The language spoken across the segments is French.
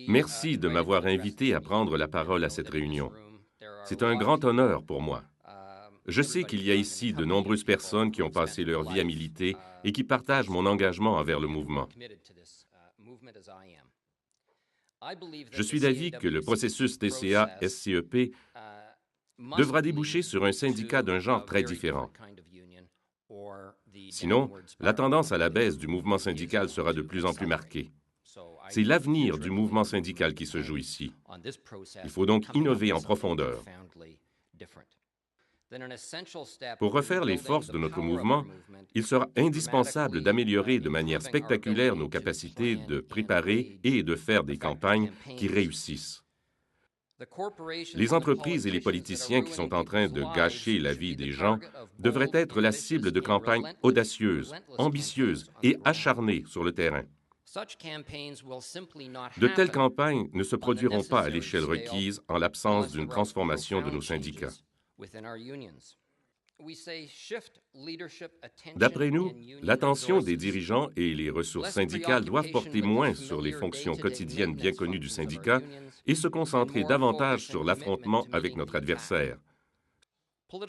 Merci de m'avoir invité à prendre la parole à cette réunion. C'est un grand honneur pour moi. Je sais qu'il y a ici de nombreuses personnes qui ont passé leur vie à militer et qui partagent mon engagement envers le mouvement. Je suis d'avis que le processus TCA-SCEP devra déboucher sur un syndicat d'un genre très différent. Sinon, la tendance à la baisse du mouvement syndical sera de plus en plus marquée. C'est l'avenir du mouvement syndical qui se joue ici. Il faut donc innover en profondeur. Pour refaire les forces de notre mouvement, il sera indispensable d'améliorer de manière spectaculaire nos capacités de préparer et de faire des campagnes qui réussissent. Les entreprises et les politiciens qui sont en train de gâcher la vie des gens devraient être la cible de campagnes audacieuses, ambitieuses et acharnées sur le terrain. De telles campagnes ne se produiront pas à l'échelle requise en l'absence d'une transformation de nos syndicats. D'après nous, l'attention des dirigeants et les ressources syndicales doivent porter moins sur les fonctions quotidiennes bien connues du syndicat et se concentrer davantage sur l'affrontement avec notre adversaire.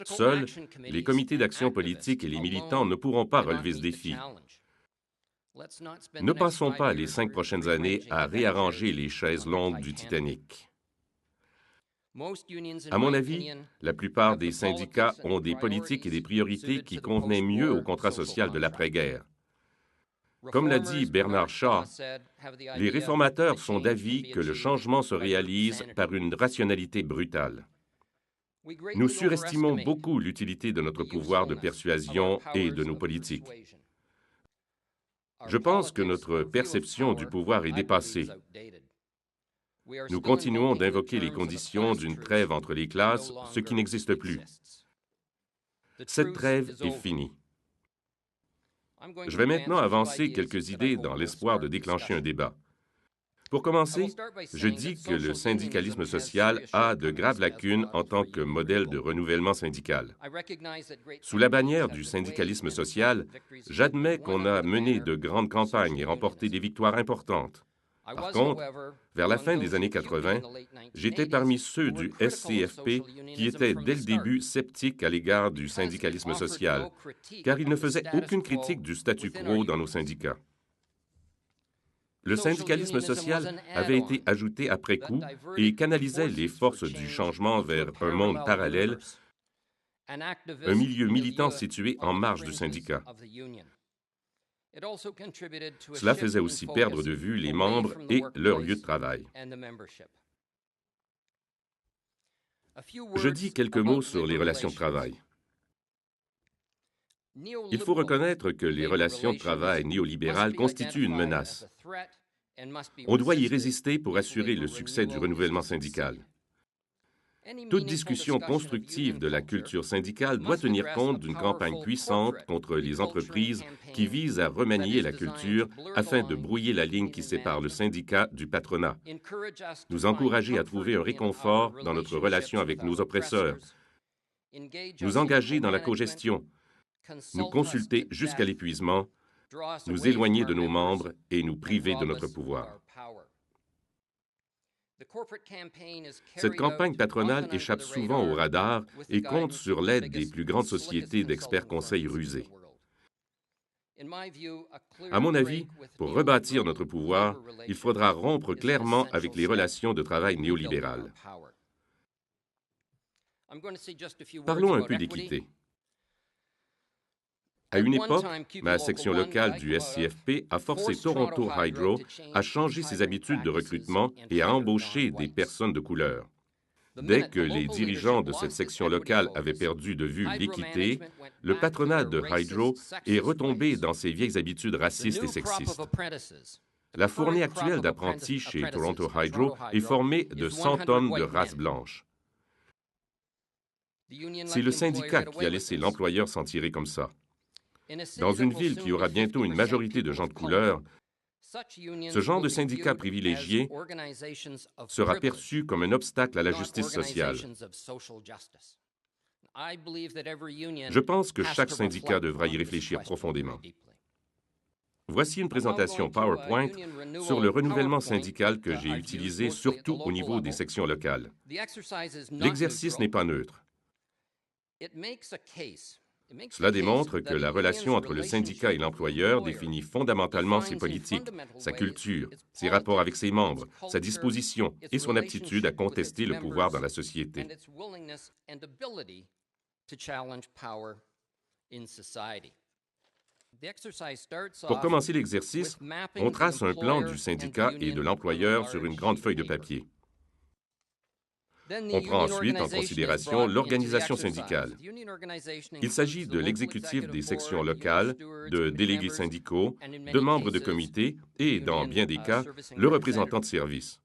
Seuls, les comités d'action politique et les militants ne pourront pas relever ce défi. Ne passons pas les 5 prochaines années à réarranger les chaises longues du Titanic. À mon avis, la plupart des syndicats ont des politiques et des priorités qui convenaient mieux au contrat social de l'après-guerre. Comme l'a dit Bernard Shaw, les réformateurs sont d'avis que le changement se réalise par une rationalité brutale. Nous surestimons beaucoup l'utilité de notre pouvoir de persuasion et de nos politiques. Je pense que notre perception du pouvoir est dépassée. Nous continuons d'invoquer les conditions d'une trêve entre les classes, ce qui n'existe plus. Cette trêve est finie. Je vais maintenant avancer quelques idées dans l'espoir de déclencher un débat. Pour commencer, je dis que le syndicalisme social a de graves lacunes en tant que modèle de renouvellement syndical. Sous la bannière du syndicalisme social, j'admets qu'on a mené de grandes campagnes et remporté des victoires importantes. Par contre, vers la fin des années 80, j'étais parmi ceux du SCFP qui étaient dès le début sceptiques à l'égard du syndicalisme social, car ils ne faisaient aucune critique du statu quo dans nos syndicats. Le syndicalisme social avait été ajouté après coup et canalisait les forces du changement vers un monde parallèle, un milieu militant situé en marge du syndicat. Cela faisait aussi perdre de vue les membres et leur lieu de travail. Je dis quelques mots sur les relations de travail. Il faut reconnaître que les relations de travail néolibérales constituent une menace. On doit y résister pour assurer le succès du renouvellement syndical. Toute discussion constructive de la culture syndicale doit tenir compte d'une campagne puissante contre les entreprises qui vise à remanier la culture afin de brouiller la ligne qui sépare le syndicat du patronat, nous encourager à trouver un réconfort dans notre relation avec nos oppresseurs, nous engager dans la cogestion, nous consulter jusqu'à l'épuisement, nous éloigner de nos membres et nous priver de notre pouvoir. Cette campagne patronale échappe souvent au radar et compte sur l'aide des plus grandes sociétés d'experts conseils rusés. À mon avis, pour rebâtir notre pouvoir, il faudra rompre clairement avec les relations de travail néolibérales. Parlons un peu d'équité. À une époque, ma section locale du SCFP a forcé Toronto Hydro à changer ses habitudes de recrutement et à embaucher des personnes de couleur. Dès que les dirigeants de cette section locale avaient perdu de vue l'équité, le patronat de Hydro est retombé dans ses vieilles habitudes racistes et sexistes. La fournée actuelle d'apprentis chez Toronto Hydro est formée de 100 hommes de race blanche. C'est le syndicat qui a laissé l'employeur s'en tirer comme ça. Dans une ville qui aura bientôt une majorité de gens de couleur, ce genre de syndicat privilégié sera perçu comme un obstacle à la justice sociale. Je pense que chaque syndicat devra y réfléchir profondément. Voici une présentation PowerPoint sur le renouvellement syndical que j'ai utilisé surtout au niveau des sections locales. L'exercice n'est pas neutre. Cela démontre que la relation entre le syndicat et l'employeur définit fondamentalement ses politiques, sa culture, ses rapports avec ses membres, sa disposition et son aptitude à contester le pouvoir dans la société. Pour commencer l'exercice, on trace un plan du syndicat et de l'employeur sur une grande feuille de papier. On prend ensuite en considération l'organisation syndicale. Il s'agit de l'exécutif des sections locales, de délégués syndicaux, de membres de comités et, dans bien des cas, le représentant de service.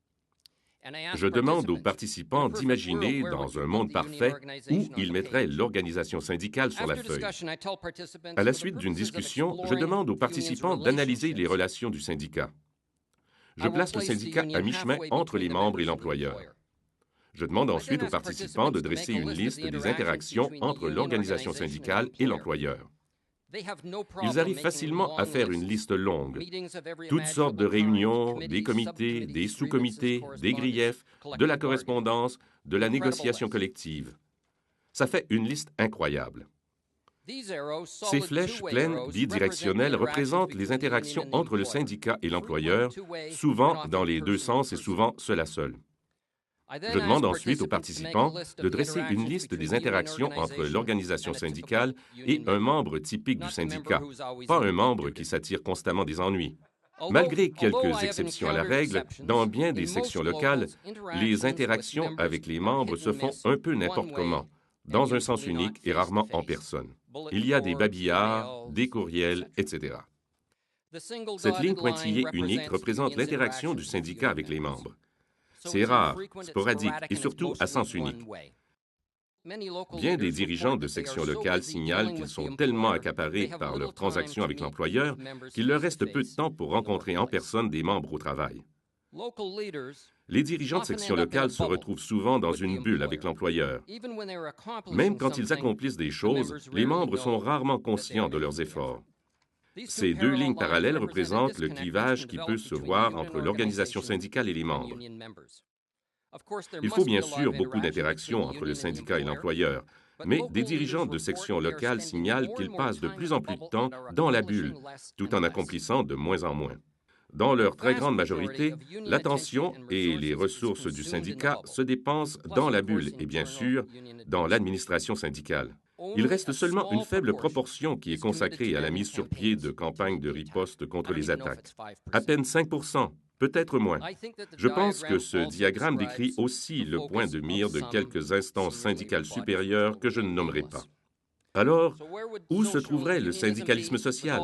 Je demande aux participants d'imaginer, dans un monde parfait, où ils mettraient l'organisation syndicale sur la feuille. À la suite d'une discussion, je demande aux participants d'analyser les relations du syndicat. Je place le syndicat à mi-chemin entre les membres et l'employeur. Je demande ensuite aux participants de dresser une liste des interactions entre l'organisation syndicale et l'employeur. Ils arrivent facilement à faire une liste longue. Toutes sortes de réunions, des comités, des sous-comités, des griefs, de la correspondance, de la négociation collective. Ça fait une liste incroyable. Ces flèches pleines, bidirectionnelles, représentent les interactions entre le syndicat et l'employeur, souvent dans les deux sens et souvent seul à seul. Je demande ensuite aux participants de dresser une liste des interactions entre l'organisation syndicale et un membre typique du syndicat, pas un membre qui s'attire constamment des ennuis. Malgré quelques exceptions à la règle, dans bien des sections locales, les interactions avec les membres se font un peu n'importe comment, dans un sens unique et rarement en personne. Il y a des babillards, des courriels, etc. Cette ligne pointillée unique représente l'interaction du syndicat avec les membres. C'est rare, sporadique et surtout à sens unique. Bien des dirigeants de sections locales signalent qu'ils sont tellement accaparés par leurs transactions avec l'employeur qu'il leur reste peu de temps pour rencontrer en personne des membres au travail. Les dirigeants de sections locales se retrouvent souvent dans une bulle avec l'employeur. Même quand ils accomplissent des choses, les membres sont rarement conscients de leurs efforts. Ces deux lignes parallèles représentent le clivage qui peut se voir entre l'organisation syndicale et les membres. Il faut bien sûr beaucoup d'interactions entre le syndicat et l'employeur, mais des dirigeants de sections locales signalent qu'ils passent de plus en plus de temps dans la bulle, tout en accomplissant de moins en moins. Dans leur très grande majorité, l'attention et les ressources du syndicat se dépensent dans la bulle et bien sûr dans l'administration syndicale. Il reste seulement une faible proportion qui est consacrée à la mise sur pied de campagnes de riposte contre les attaques. À peine 5 %, peut-être moins. Je pense que ce diagramme décrit aussi le point de mire de quelques instances syndicales supérieures que je ne nommerai pas. Alors, où se trouverait le syndicalisme social?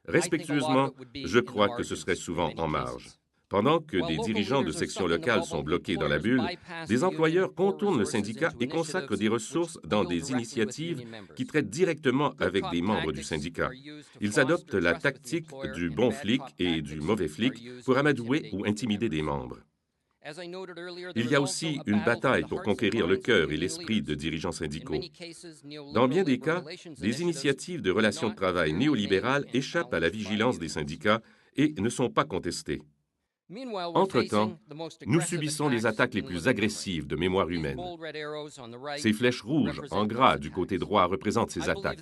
Respectueusement, je crois que ce serait souvent en marge. Pendant que des dirigeants de sections locales sont bloqués dans la bulle, des employeurs contournent le syndicat et consacrent des ressources dans des initiatives qui traitent directement avec des membres du syndicat. Ils adoptent la tactique du bon flic et du mauvais flic pour amadouer ou intimider des membres. Il y a aussi une bataille pour conquérir le cœur et l'esprit de dirigeants syndicaux. Dans bien des cas, des initiatives de relations de travail néolibérales échappent à la vigilance des syndicats et ne sont pas contestées. Entre-temps, nous subissons les attaques les plus agressives de mémoire humaine. Ces flèches rouges en gras du côté droit représentent ces attaques.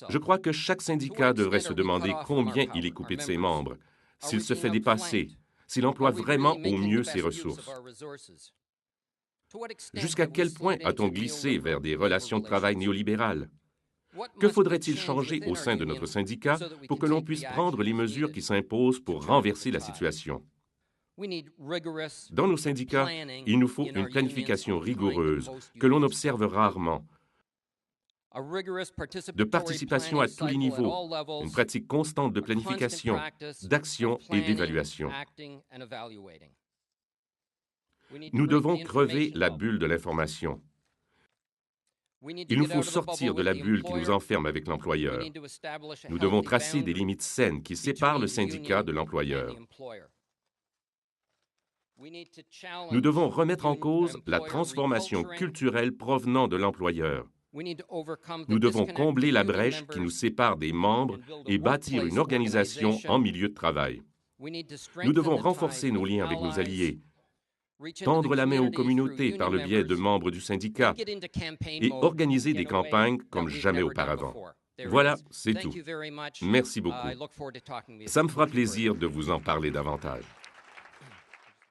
Je crois que chaque syndicat devrait se demander combien il est coupé de ses membres, s'il se fait dépasser, s'il emploie vraiment au mieux ses ressources. Jusqu'à quel point a-t-on glissé vers des relations de travail néolibérales? Que faudrait-il changer au sein de notre syndicat pour que l'on puisse prendre les mesures qui s'imposent pour renverser la situation? Dans nos syndicats, il nous faut une planification rigoureuse que l'on observe rarement, de participation à tous les niveaux, une pratique constante de planification, d'action et d'évaluation. Nous devons crever la bulle de l'information. Il nous faut sortir de la bulle qui nous enferme avec l'employeur. Nous devons tracer des limites saines qui séparent le syndicat de l'employeur. Nous devons remettre en cause la transformation culturelle provenant de l'employeur. Nous devons combler la brèche qui nous sépare des membres et bâtir une organisation en milieu de travail. Nous devons renforcer nos liens avec nos alliés, tendre la main aux communautés par le biais de membres du syndicat et organiser des campagnes comme jamais auparavant. Voilà, c'est tout. Merci beaucoup. Ça me fera plaisir de vous en parler davantage.